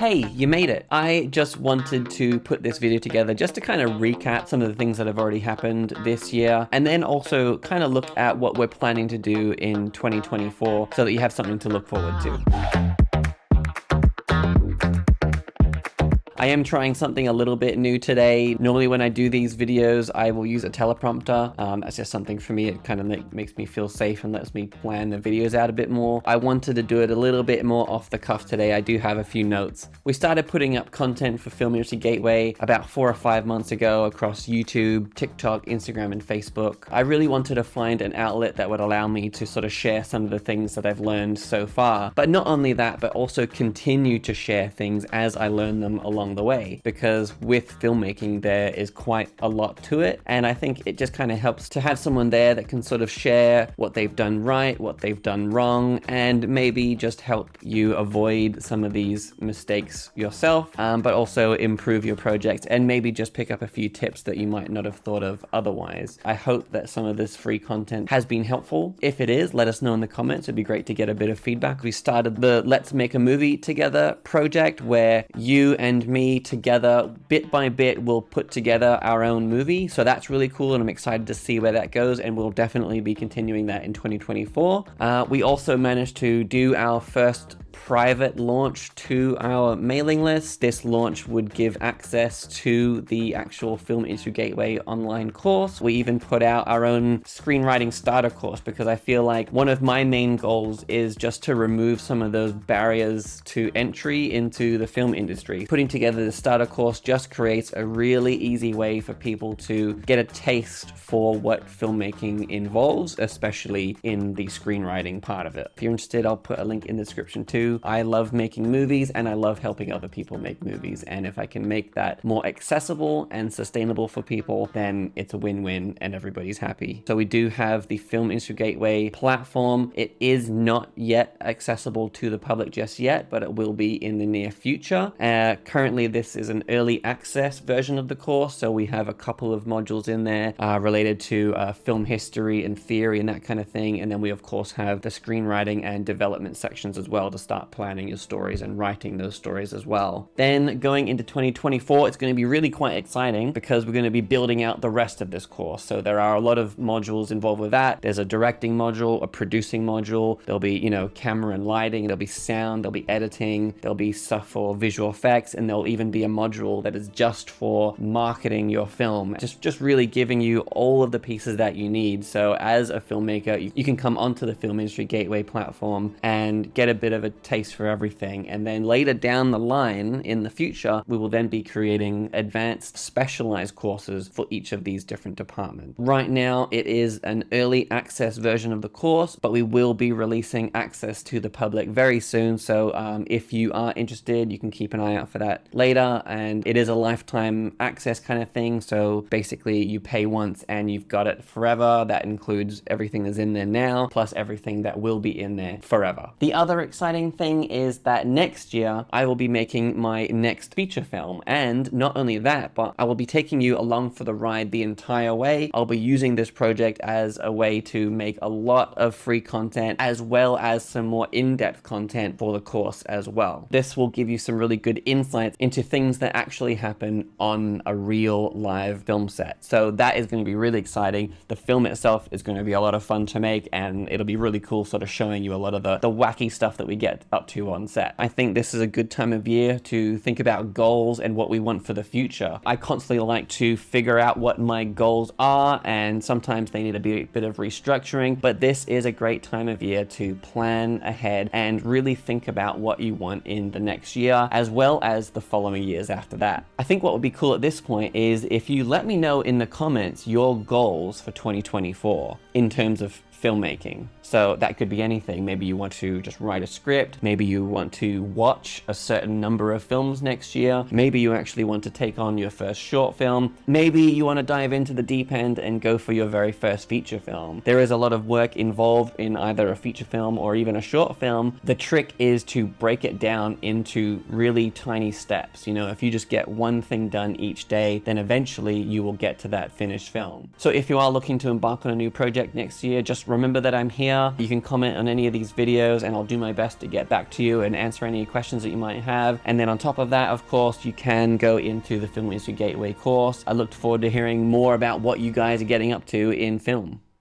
Hey, you made it. I just wanted to put this video together just to kind of recap some of the things that have already happened this year, and then also kind of look at what we're planning to do in 2024 so that you have something to look forward to. I am trying something a little bit new today. Normally when I do these videos, I will use a teleprompter. That's just something for me. It kind of makes me feel safe and lets me plan the videos out a bit more. I wanted to do it a little bit more off the cuff today. I do have a few notes. We started putting up content for Film Industry Gateway about 4 or 5 months ago across YouTube, TikTok, Instagram, and Facebook. I really wanted to find an outlet that would allow me to sort of share some of the things that I've learned so far. But not only that, but also continue to share things as I learn them along the way, because with filmmaking there is quite a lot to it, and I think it just kind of helps to have someone there that can sort of share what they've done right, what they've done wrong, and maybe just help you avoid some of these mistakes yourself, but also improve your project and maybe just pick up a few tips that you might not have thought of otherwise. I hope that some of this free content has been helpful. If it is, let us know in the comments. It'd be great to get a bit of feedback. We started the Let's Make a Movie Together project where you and me together, bit by bit, we'll put together our own movie. So that's really cool, and I'm excited to see where that goes, and we'll definitely be continuing that in 2024. We also managed to do our first private launch to our mailing list. This launch would give access to the actual Film Industry Gateway online course. We even put out our own screenwriting starter course, because I feel like one of my main goals is just to remove some of those barriers to entry into the film industry. Putting together the starter course just creates a really easy way for people to get a taste for what filmmaking involves, especially in the screenwriting part of it. If you're interested, I'll put a link in the description too. I love making movies and I love helping other people make movies, and if I can make that more accessible and sustainable for people, then it's a win-win and everybody's happy. So we do have the Film Industry Gateway platform. It is not yet accessible to the public just yet, but it will be in the near future. Currently this is an early access version of the course, so we have a couple of modules in there related to film history and theory and that kind of thing, and then we of course have the screenwriting and development sections as well to start planning your stories and writing those stories as well. Then going into 2024, it's going to be really quite exciting because we're going to be building out the rest of this course. So there are a lot of modules involved with that. There's a directing module, a producing module, there'll be, camera and lighting, there'll be sound, there'll be editing, there'll be stuff for visual effects, and there'll even be a module that is just for marketing your film. Just really giving you all of the pieces that you need. So as a filmmaker, you can come onto the Film Industry Gateway platform and get a bit of a taste for everything, and then later down the line in the future we will then be creating advanced specialized courses for each of these different departments. Right now it is an early access version of the course, but we will be releasing access to the public very soon, so if you are interested, you can keep an eye out for that later. And it is a lifetime access kind of thing, so basically you pay once and you've got it forever. That includes everything that's in there now plus everything that will be in there forever. The other exciting thing is that next year I will be making my next feature film, and not only that, but I will be taking you along for the ride the entire way. I'll be using this project as a way to make a lot of free content as well as some more in-depth content for the course as well. This will give you some really good insights into things that actually happen on a real live film set. So that is going to be really exciting. The film itself is going to be a lot of fun to make, and it'll be really cool sort of showing you a lot of the wacky stuff that we get up to on set. I think this is a good time of year to think about goals and what we want for the future. I constantly like to figure out what my goals are, and sometimes they need a bit of restructuring, but this is a great time of year to plan ahead and really think about what you want in the next year as well as the following years after that. I think what would be cool at this point is if you let me know in the comments your goals for 2024 in terms of filmmaking. So that could be anything. Maybe you want to just write a script. Maybe you want to watch a certain number of films next year. Maybe you actually want to take on your first short film. Maybe you want to dive into the deep end and go for your very first feature film. There is a lot of work involved in either a feature film or even a short film. The trick is to break it down into really tiny steps. If you just get one thing done each day, then eventually you will get to that finished film. So if you are looking to embark on a new project next year, just remember that I'm here. You can comment on any of these videos and I'll do my best to get back to you and answer any questions that you might have. And then on top of that, of course, you can go into the Film Industry Gateway course. I look forward to hearing more about what you guys are getting up to in film.